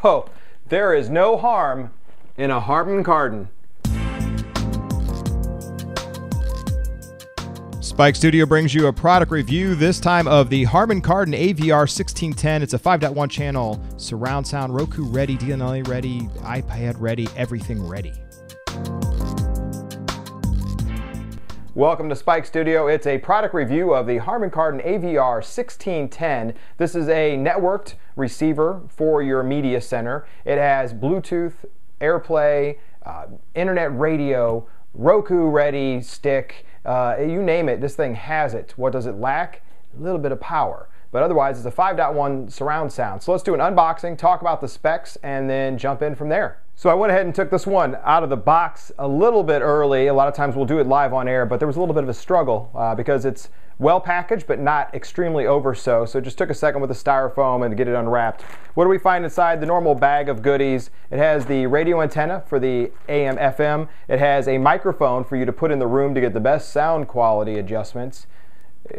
Oh, there is no harm in a Harman Kardon. Spike Studio brings you a product review, this time of the Harman Kardon AVR 1610. It's a 5.1 channel surround sound, Roku ready, DLNA ready, iPad ready, everything ready. Welcome to Spike Studio. It's a product review of the Harman Kardon AVR 1610. This is a networked receiver for your media center. It has Bluetooth, AirPlay, internet radio, Roku ready stick, you name it, this thing has it. What does it lack? A little bit of power. But otherwise, it's a 5.1 surround sound. So let's do an unboxing, talk about the specs, and then jump in from there. So I went ahead and took this one out of the box a little bit early. A lot of times we'll do it live on air, but there was a little bit of a struggle because it's well packaged, but not extremely over so. So it just took a second with the styrofoam and to get it unwrapped. What do we find inside? The normal bag of goodies. It has the radio antenna for the AM, FM. It has a microphone for you to put in the room to get the best sound quality adjustments.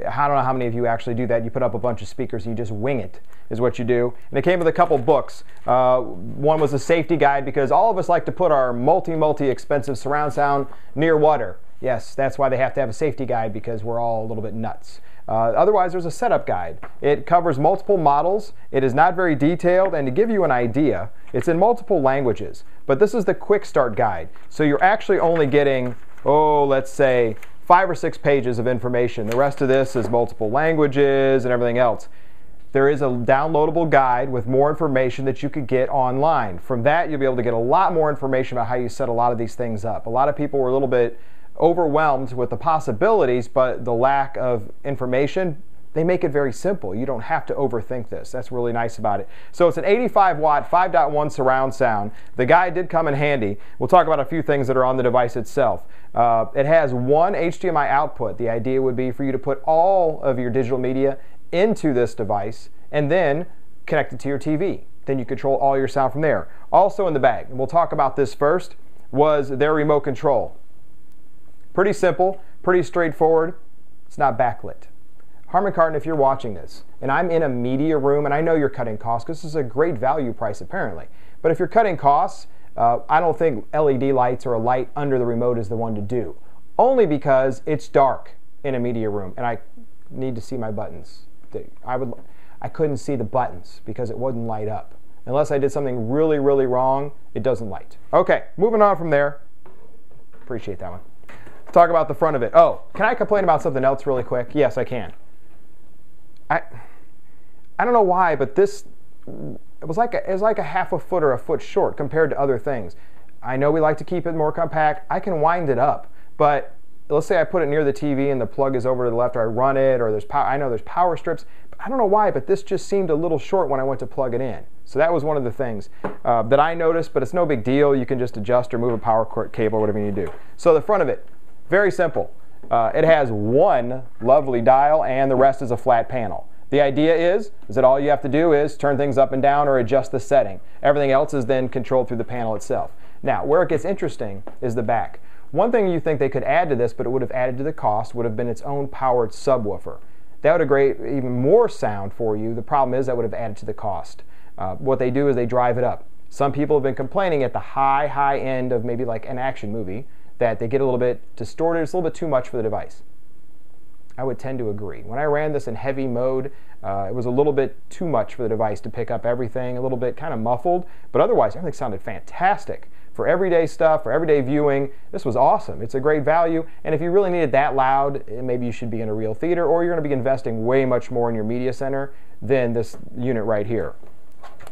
I don't know how many of you actually do that. You put up a bunch of speakers and you just wing it, is what you do. And it came with a couple books. One was a safety guide, because all of us like to put our multi-expensive surround sound near water. Yes, that's why they have to have a safety guide, because we're all a little bit nuts. Otherwise, there's a setup guide. It covers multiple models. It is not very detailed, and to give you an idea, it's in multiple languages. But this is the quick start guide. So you're actually only getting, let's say, 5 or 6 pages of information. The rest of this is multiple languages and everything else. There is a downloadable guide with more information that you could get online. From that, you'll be able to get a lot more information about how you set a lot of these things up. A lot of people were a little bit overwhelmed with the possibilities, but the lack of information, they make it very simple. You don't have to overthink this. That's really nice about it. So it's an 85-watt 5.1 surround sound. The guide did come in handy. We'll talk about a few things that are on the device itself. It has one HDMI output. The idea would be for you to put all of your digital media into this device and then connect it to your TV. Then you control all your sound from there. Also in the bag, and we'll talk about this first, was their remote control. Pretty simple, pretty straightforward. It's not backlit. Harman Kardon, if you're watching this, and I'm in a media room, and I know you're cutting costs, because this is a great value price apparently, but if you're cutting costs, I don't think LED lights or a light under the remote is the one to do. Only because it's dark in a media room, and I need to see my buttons. I couldn't see the buttons because it wouldn't light up. Unless I did something really, really wrong, it doesn't light. Okay, moving on from there. Appreciate that one. Let's talk about the front of it. Oh, can I complain about something else really quick? Yes, I can. I don't know why, but this, it was like a half a foot or a foot short compared to other things. I know we like to keep it more compact. I can wind it up, but let's say I put it near the TV and the plug is over to the left, or I run it, or there's power. I know there's power strips. But I don't know why, but this just seemed a little short when I went to plug it in. So that was one of the things that I noticed, but it's no big deal. You can just adjust or move a power cable, whatever you do. So the front of it, very simple. It has one lovely dial, and the rest is a flat panel. The idea is that all you have to do is turn things up and down or adjust the setting. Everything else is then controlled through the panel itself. Now, where it gets interesting is the back. One thing you think they could add to this, but it would have added to the cost, would have been its own powered subwoofer. That would have created even more sound for you. The problem is that would have added to the cost. What they do is they drive it up. Some people have been complaining at the high end of maybe like an action movie that they get a little bit distorted. It's a little bit too much for the device. I would tend to agree. When I ran this in heavy mode, it was a little bit too much for the device to pick up everything, a little bit kind of muffled, but otherwise everything sounded fantastic. For everyday stuff, for everyday viewing, this was awesome. It's a great value, and if you really need it that loud, maybe you should be in a real theater, or you're going to be investing way much more in your media center than this unit right here.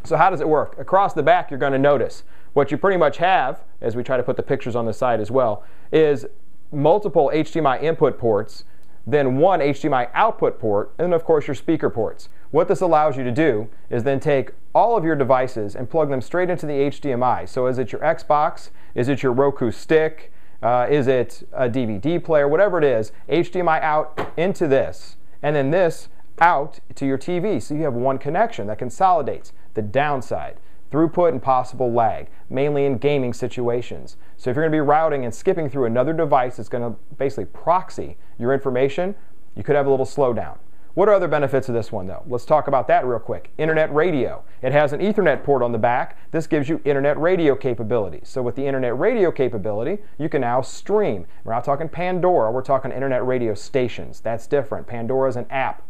So how does it work? Across the back, you're going to notice what you pretty much have, as we try to put the pictures on the side as well, is multiple HDMI input ports, then one HDMI output port, and then of course your speaker ports. What this allows you to do is then take all of your devices and plug them straight into the HDMI. So is it your Xbox? Is it your Roku stick? Is it a DVD player? Whatever it is, HDMI out into this, and then this out to your TV. So you have one connection that consolidates. The downside, throughput and possible lag, mainly in gaming situations. So if you're going to be routing and skipping through another device that's going to basically proxy your information, you could have a little slowdown. What are other benefits of this one though? Let's talk about that real quick. Internet radio. It has an Ethernet port on the back. This gives you internet radio capabilities. So with the internet radio capability, you can now stream. We're not talking Pandora, we're talking internet radio stations. That's different. Pandora is an app.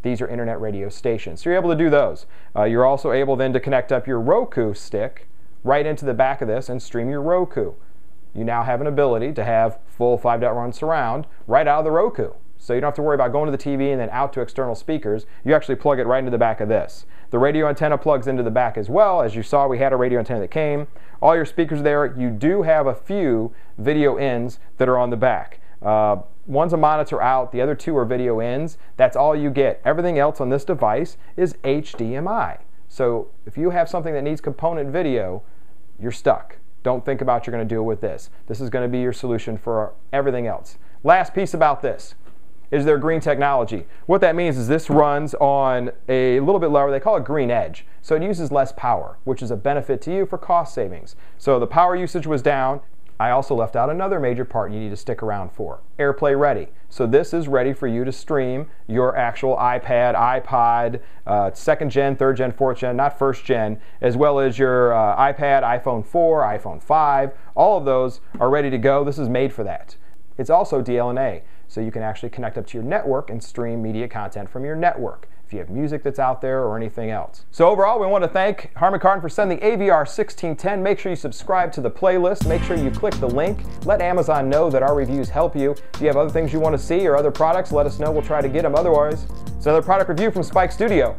These are internet radio stations. So you're able to do those. You're also able then to connect up your Roku stick right into the back of this and stream your Roku. You now have an ability to have full 5.1 surround right out of the Roku. So you don't have to worry about going to the TV and then out to external speakers. You actually plug it right into the back of this. The radio antenna plugs into the back as well. As you saw, we had a radio antenna that came. All your speakers there. You do have a few video ins that are on the back. One's a monitor out, the other two are video ins. That's all you get. Everything else on this device is HDMI. So if you have something that needs component video, you're stuck. Don't think about you're going to do it with this. This is going to be your solution for everything else. Last piece about this is their green technology. What that means is this runs on a little bit lower, they call it green edge. So it uses less power, which is a benefit to you for cost savings. So the power usage was down. I also left out another major part you need to stick around for, AirPlay ready. So this is ready for you to stream your actual iPad, iPod, 2nd gen, 3rd gen, 4th gen, not 1st gen, as well as your iPad, iPhone 4, iPhone 5. All of those are ready to go. This is made for that. It's also DLNA, so you can actually connect up to your network and stream media content from your network if you have music that's out there or anything else. So overall, we want to thank Harman Kardon for sending AVR 1610. Make sure you subscribe to the playlist. Make sure you click the link. Let Amazon know that our reviews help you. If you have other things you want to see or other products, let us know. We'll try to get them. Otherwise, it's another product review from Spike Studio.